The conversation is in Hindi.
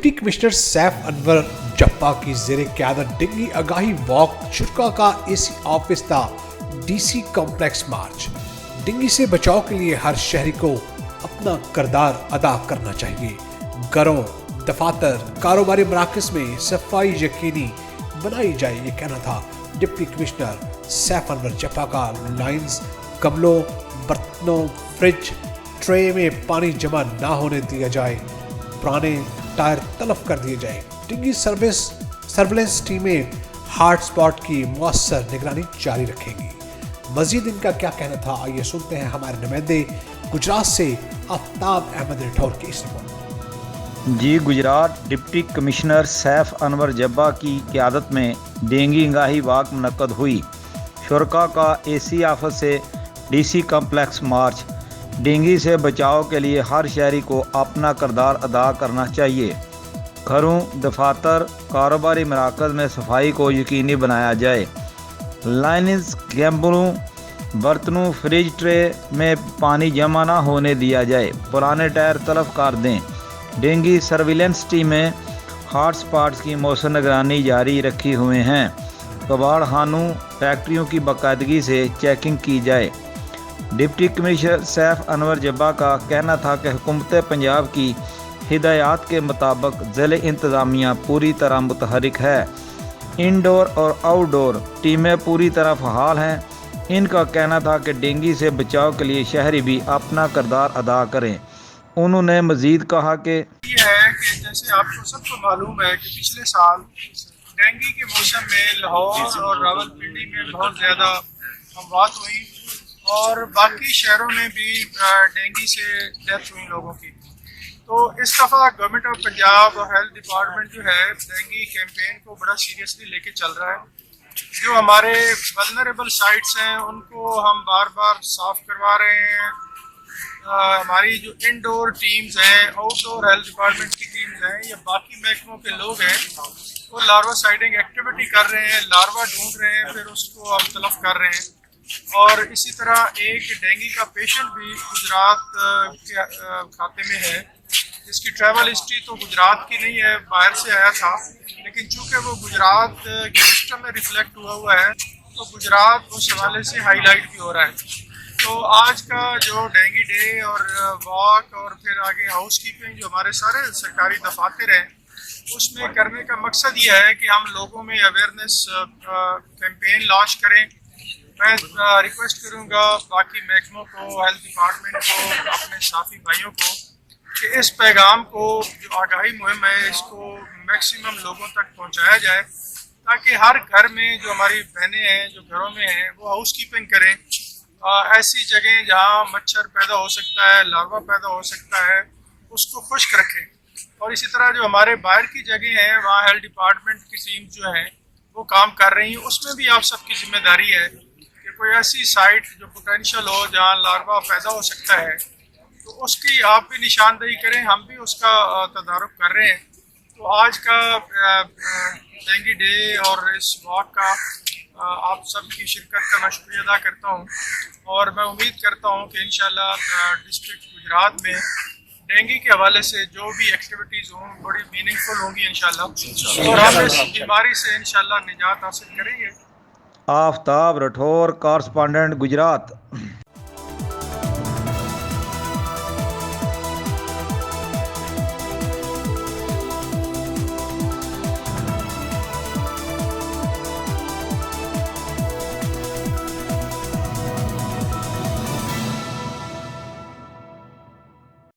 डिप्टी कमिश्नर सैफ अनवर जप्पा की जेर क़यादत डेंगू आगाही वॉक, शुरा का एसी ऑफिस था डीसी कॉम्प्लेक्स मार्च। डेंगू से बचाव के लिए हर शहरी को अपना किरदार अदा करना चाहिए। घरों, दफातर, कारोबारी मराकज में सफाई यकीनी बनाई जाए, ये कहना था डिप्टी कमिश्नर सैफ अनवर जप्पा का। लाइन्स, गमलों, बर्तनों, फ्रिज, ट्रे में पानी जमा ना होने दिया जाए, पुराने टायर तलब कर दिए जाए। डेंगू सर्विलेंस टीमें हॉट स्पॉट की मौसर निगरानी जारी रखेंगी। मजीद इनका क्या कहना था, आइए सुनते हैं हमारे नुमाइंदे गुजरात से आफ्ताब अहमद राठौर की इस रिपोर्ट। जी, गुजरात डिप्टी कमिश्नर सैफ अनवर जब्बा की क़यादत में डेंगू आगाही वॉक मुनक्कद हुई। शुरा का एसी ऑफिस से डीसी कॉम्प्लेक्स मार्च। डेंगू से बचाव के लिए हर शहरी को अपना किरदार अदा करना चाहिए। घरों, दफातर, कारोबारी मराकज़ में सफाई को यकीनी बनाया जाए। लाइन्स, गैम्बलों, बर्तनों, फ्रिज, ट्रे में पानी जमा ना होने दिया जाए, पुराने टायर तलब कर दें। डेंगू सर्विलेंस टीमें हॉट स्पॉट्स की मौसर निगरानी जारी रखी हुए हैं। कबाड़ खानों, फैक्ट्रियों की बाकायदगी से चेकिंग की जाए। डिप्टी कमिश्नर सैफ अनवर जब्बा का कहना था कि हुकूमत पंजाब की हिदायत के मुताबिक ज़िले इंतज़ामिया पूरी तरह मुतहरिक है। इनडोर और आउटडोर टीमें पूरी तरह फ़हाल हैं। इनका कहना था कि डेंगू से बचाव के लिए शहरी भी अपना किरदार अदा करें। उन्होंने मज़ीद कहा कि जैसे आपको सबको मालूम है कि पिछले साल डेंगू के मौसम में लाहौर और रावलपिंडी में बहुत ज़्यादा अमवात हुई और बाकी शहरों में भी डेंगू से डेथ हुई लोगों की। तो इस दफ़ा गवर्नमेंट ऑफ पंजाब और हेल्थ डिपार्टमेंट जो है डेंगू कैंपेन को बड़ा सीरियसली लेके चल रहा है। जो हमारे वल्नरेबल साइट्स हैं उनको हम बार बार साफ करवा रहे हैं। हमारी जो इंडोर टीम्स हैं, आउटडोर हेल्थ डिपार्टमेंट की टीम्स हैं या बाकी महकमों के लोग हैं, वो लार्वा साइडिंग एक्टिविटी कर रहे हैं, लार्वा ढूंढ रहे हैं, फिर उसको हम तलब कर रहे हैं। और इसी तरह एक डेंगू का पेशेंट भी गुजरात के खाते में है, जिसकी ट्रैवल हिस्ट्री तो गुजरात की नहीं है, बाहर से आया था, लेकिन चूंकि वो गुजरात के सिस्टम में रिफ्लेक्ट हुआ है तो गुजरात उस हवाले से हाईलाइट भी हो रहा है। तो आज का जो डेंगू डे और वॉक और फिर आगे हाउस कीपिंग जो हमारे सारे सरकारी दफातर हैं उसमें करने का मकसद ये है कि हम लोगों में अवेयरनेस कैंपेन लॉन्च करें। मैं रिक्वेस्ट करूंगा बाकी महकमों को, हेल्थ डिपार्टमेंट को, अपने साथी भाइयों को कि इस पैगाम को, जो आगाही मुहिम है, इसको मैक्सिमम लोगों तक पहुंचाया जाए ताकि हर घर में जो हमारी बहनें हैं जो घरों में हैं वो हाउस कीपिंग करें। ऐसी जगह जहाँ मच्छर पैदा हो सकता है, लार्वा पैदा हो सकता है, उसको खुश्क रखें। और इसी तरह जो हमारे बाहर की जगह हैं वहाँ हेल्थ डिपार्टमेंट की टीम जो है वो काम कर रही है। उसमें भी आप सबकी जिम्मेदारी है कि कोई ऐसी साइट जो पोटेंशियल हो जहाँ लार्वा पैदा हो सकता है तो उसकी आप भी निशानदेही करें, हम भी उसका तदारुक कर रहे हैं। तो आज का डेंगू डे और इस वॉक का आप सबकी शिरकत का मैं शुक्रिया अदा करता हूँ और मैं उम्मीद करता हूँ कि इंशाल्लाह डिस्ट्रिक्ट गुजरात में डेंगू के हवाले से जो भी एक्टिविटीज़ हों बड़ी मीनिंगफुल होंगी इंशाल्लाह और हम इस बीमारी से इंशाल्लाह निजात हासिल करेंगे। आफ्ताब राठौर, कॉरस्पॉन्डेंट, गुजरात।